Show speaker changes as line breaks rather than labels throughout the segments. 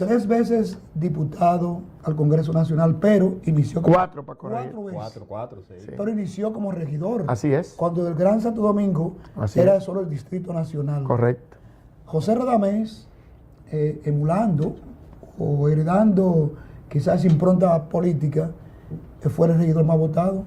3 veces diputado al Congreso Nacional, pero inició como...
4 para corregir.
4 veces.
Cuatro, sí.
Sí.
Pero inició como regidor.
Así es.
Cuando el Gran Santo Domingo
Así
era
es.
solo el Distrito Nacional.
Correcto.
José Radamés, emulando o heredando quizás impronta política, fue el regidor más votado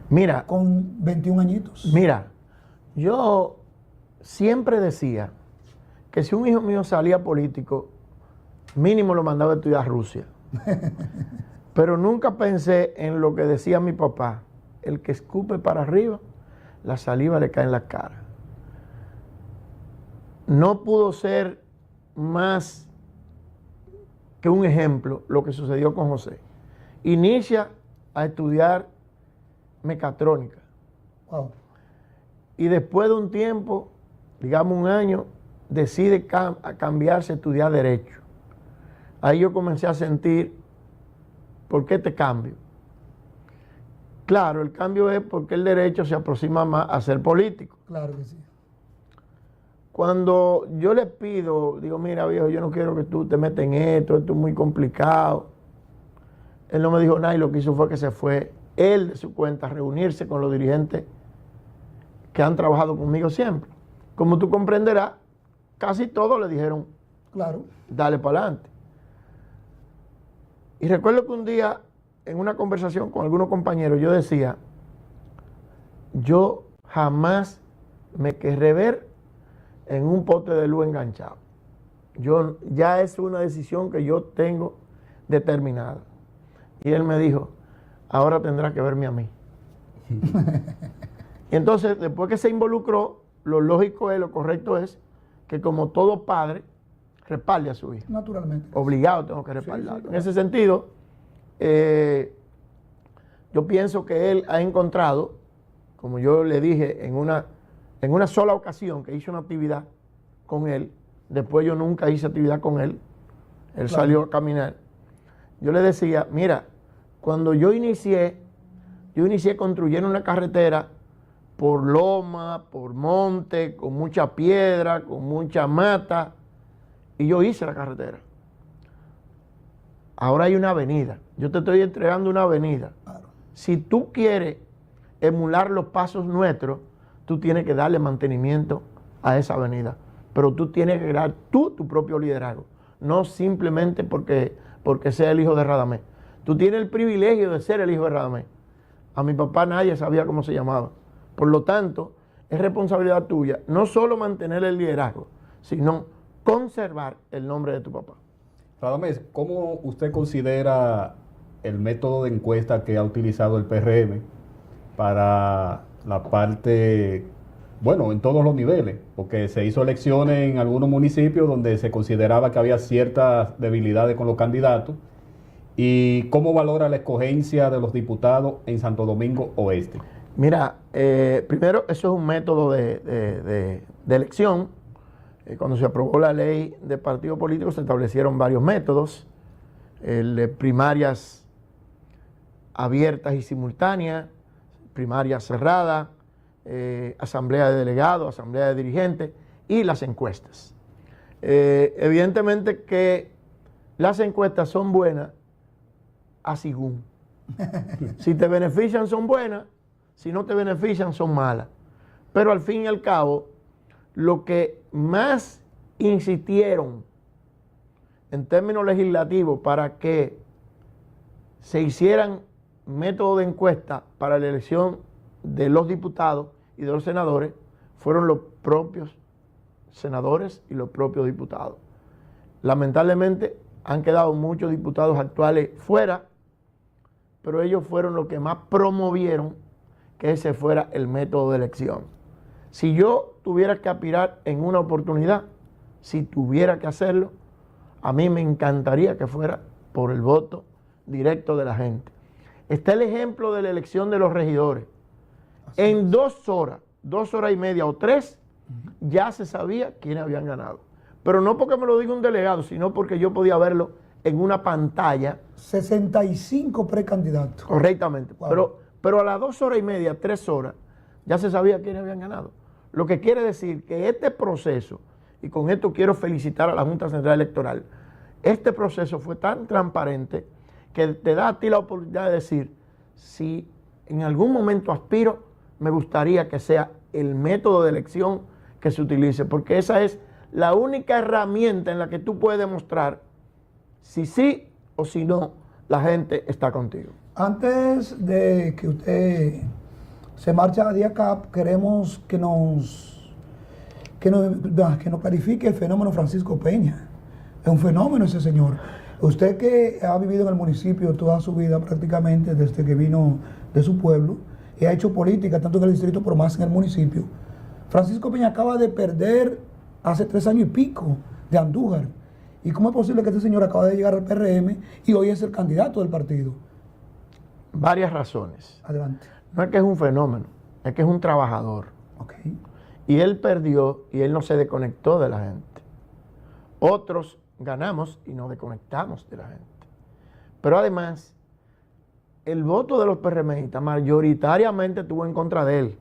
Mira,
con 21 añitos.
mira, yo siempre decía que si un hijo mío salía político, mínimo lo mandaba a estudiar a Rusia. Pero nunca pensé en lo que decía mi papá: el que escupe para arriba, la saliva le cae en la cara. No pudo ser más que un ejemplo lo que sucedió con José. Inicia a estudiar mecatrónica
Wow.
y después de un tiempo, digamos un año, decide a cambiarse a estudiar Derecho. Ahí yo comencé a sentir, ¿por qué te cambio? Claro, el cambio es porque el Derecho se aproxima más a ser político.
Claro que sí.
Cuando yo le pido, digo, mira viejo, yo no quiero que tú te metas en esto es muy complicado. Él no me dijo nada y lo que hizo fue que se fue él de su cuenta a reunirse con los dirigentes que han trabajado conmigo siempre. Como tú comprenderás, casi todos le dijeron,
Claro.
dale para adelante. Y recuerdo que un día, en una conversación con algunos compañeros, yo decía, yo jamás me querré ver en un poste de luz enganchado. Ya es una decisión que yo tengo determinada. Y él me dijo, ahora tendrás que verme a mí. Y entonces, después que se involucró, lo lógico es, lo correcto es, que como todo padre, respalde a su hijo.
Naturalmente.
Obligado tengo que respaldarlo.
Sí, sí,
En ese sentido, yo pienso que él ha encontrado, como yo le dije en una sola ocasión que hice una actividad con él, después yo nunca hice actividad con él, él salió a caminar. Yo le decía, mira, cuando yo inicié construyendo una carretera por loma, por monte, con mucha piedra, con mucha mata, y yo hice la carretera. Ahora hay una avenida, yo te estoy entregando una avenida.
Claro.
Si tú quieres emular los pasos nuestros, tú tienes que darle mantenimiento a esa avenida. Pero tú tienes que crear tu propio liderazgo, no simplemente porque sea el hijo de Radamés. Tú tienes el privilegio de ser el hijo de Radamés. A mi papá nadie sabía cómo se llamaba. Por lo tanto, es responsabilidad tuya no solo mantener el liderazgo, sino conservar el nombre de tu papá.
Radamés, ¿cómo usted considera el método de encuesta que ha utilizado el PRM para la parte, bueno, en todos los niveles? Porque se hizo elecciones en algunos municipios donde se consideraba que había ciertas debilidades con los candidatos. ¿Y cómo valora la escogencia de los diputados en Santo Domingo Oeste?
Mira, primero, eso es un método de elección. Cuando se aprobó la ley de partidos políticos se establecieron varios métodos, primarias abiertas y simultáneas, primarias cerradas, asamblea de delegados, asamblea de dirigentes y las encuestas. Evidentemente que las encuestas son buenas a según. Si te benefician son buenas, si no te benefician son malas. Pero al fin y al cabo, lo que más insistieron en términos legislativos para que se hicieran métodos de encuesta para la elección de los diputados y de los senadores fueron los propios senadores y los propios diputados. Lamentablemente han quedado muchos diputados actuales fuera, pero ellos fueron los que más promovieron que ese fuera el método de elección. Si yo tuviera que aspirar en una oportunidad, si tuviera que hacerlo, a mí me encantaría que fuera por el voto directo de la gente. Está el ejemplo de la elección de los regidores. En 2 horas, 2 horas y media o 3, ya se sabía quiénes habían ganado. Pero no porque me lo diga un delegado, sino porque yo podía verlo en una pantalla.
65 precandidatos.
Correctamente.
Wow.
Pero a las 2 horas y media, 3 horas, ya se sabía quiénes habían ganado. Lo que quiere decir que este proceso, y con esto quiero felicitar a la Junta Central Electoral, este proceso fue tan transparente que te da a ti la oportunidad de decir, si en algún momento aspiro, me gustaría que sea el método de elección que se utilice, porque esa es la única herramienta en la que tú puedes demostrar si sí o si no la gente está contigo.
Antes de que usted se marche a DIACAP, queremos que nos clarifique el fenómeno Francisco Peña. Es un fenómeno ese señor. Usted que ha vivido en el municipio toda su vida prácticamente desde que vino de su pueblo y ha hecho política tanto en el distrito pero más en el municipio. Francisco Peña acaba de perder hace 3 años y pico de Andújar. ¿Y cómo es posible que este señor acaba de llegar al PRM y hoy es el candidato del partido?
Varias razones.
Adelante.
No es que es un fenómeno, es que es un trabajador.
Okay.
Y él perdió y él no se desconectó de la gente. Otros ganamos y nos desconectamos de la gente. Pero además, el voto de los PRMistas mayoritariamente estuvo en contra de él.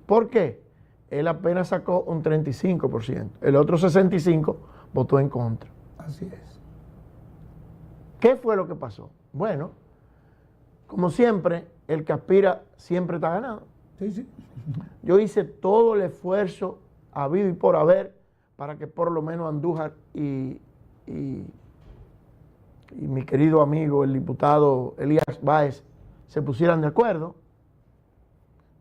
¿Por qué? Él apenas sacó un 35%. El otro 65% votó en contra.
Así es.
¿Qué fue lo que pasó? Bueno, como siempre, el que aspira siempre está ganado.
Sí, sí.
Yo hice todo el esfuerzo habido y por haber para que por lo menos Andújar y mi querido amigo, el diputado Elías Báez, se pusieran de acuerdo.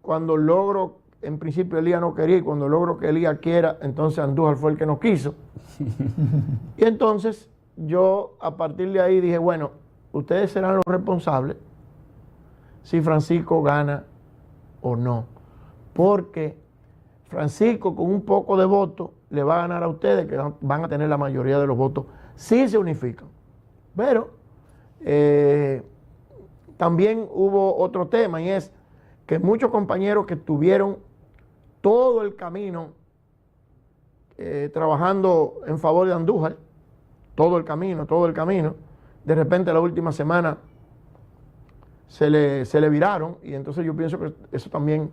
Cuando logro, en principio Elías no quería, y cuando logro que Elías quiera, entonces Andújar fue el que no quiso. Y entonces yo a partir de ahí dije, bueno, ustedes serán los responsables si Francisco gana o no. Porque Francisco con un poco de voto le va a ganar a ustedes, que van a tener la mayoría de los votos si se unifican. Pero también hubo otro tema, y es que muchos compañeros que estuvieron todo el camino trabajando en favor de Andújar, todo el camino, de repente la última semana se le viraron, y entonces yo pienso que eso también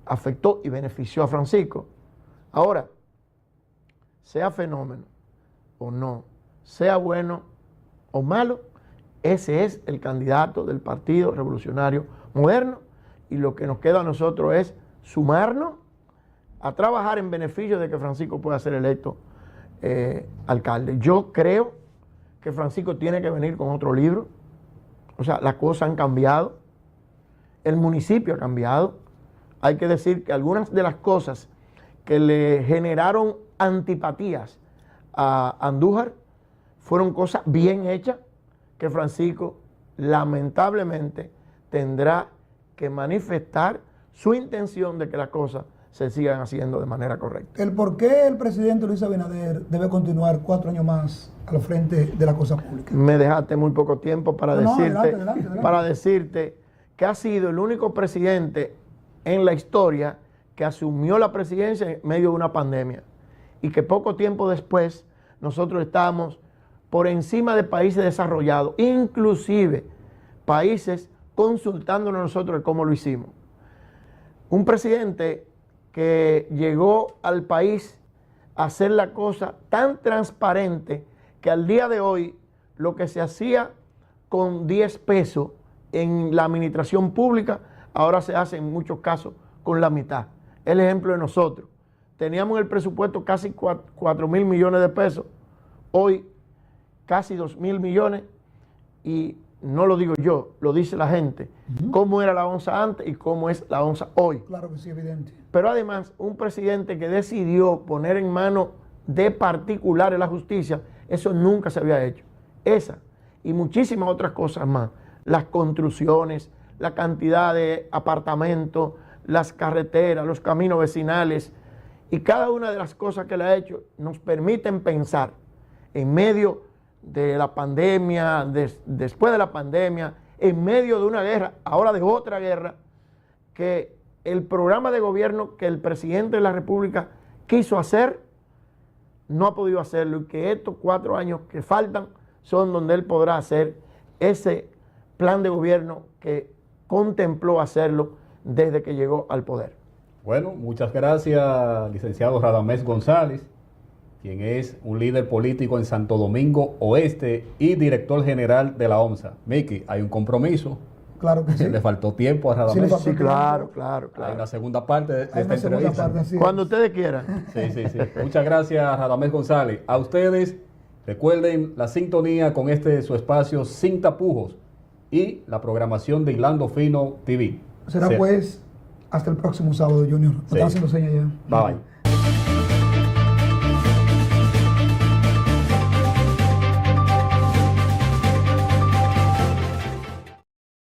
afectó y benefició a Francisco. Ahora, sea fenómeno o no, sea bueno o malo, ese es el candidato del Partido Revolucionario Moderno, y lo que nos queda a nosotros es sumarnos a trabajar en beneficio de que Francisco pueda ser electo alcalde. Yo creo que Francisco tiene que venir con otro libro. O sea, las cosas han cambiado, el municipio ha cambiado. Hay que decir que algunas de las cosas que le generaron antipatías a Andújar fueron cosas bien hechas que Francisco lamentablemente tendrá que manifestar su intención de que las cosas se sigan haciendo de manera correcta.
El por qué el presidente Luis Abinader debe continuar 4 años más al frente de la cosa pública.
Me dejaste muy poco tiempo para
Adelante.
para decirte que ha sido el único presidente en la historia que asumió la presidencia en medio de una pandemia, y que poco tiempo después nosotros estábamos por encima de países desarrollados, inclusive países consultándonos nosotros de cómo lo hicimos. Un presidente que llegó al país a hacer la cosa tan transparente que al día de hoy lo que se hacía con 10 pesos en la administración pública, ahora se hace en muchos casos con la mitad. El ejemplo de nosotros. Teníamos en el presupuesto casi 4.000 millones de pesos, hoy casi 2.000 millones, y no lo digo yo, lo dice la gente, cómo era la onza antes y cómo es la onza hoy.
Claro que sí, evidente.
Pero además, un presidente que decidió poner en manos de particulares la justicia, eso nunca se había hecho. Esa y muchísimas otras cosas más. Las construcciones, la cantidad de apartamentos, las carreteras, los caminos vecinales, y cada una de las cosas que le ha hecho nos permiten pensar en medio de la pandemia, después de la pandemia, en medio de una guerra, ahora de otra guerra, que el programa de gobierno que el presidente de la República quiso hacer, no ha podido hacerlo, y que estos 4 años que faltan son donde él podrá hacer ese plan de gobierno que contempló hacerlo desde que llegó al poder.
Bueno, muchas gracias, licenciado Radamés González. quien es un líder político en Santo Domingo Oeste y director general de la OMSA. Miki, hay un compromiso.
Claro que sí.
Le faltó tiempo a
Sí, le
Radamés.
faltó
Sí, claro, claro,
Hay
claro.
una segunda parte de
Hay
esta
una segunda
entrevista.
parte, así
Cuando
es.
ustedes quieran.
Sí, sí, sí. Muchas gracias, Radamés González. A ustedes, recuerden la sintonía con su espacio Sin Tapujos y la programación de Hilando Fino TV.
Será pues hasta el próximo sábado, Junior. Me
Sí.
están haciendo señas ya.
Bye bye.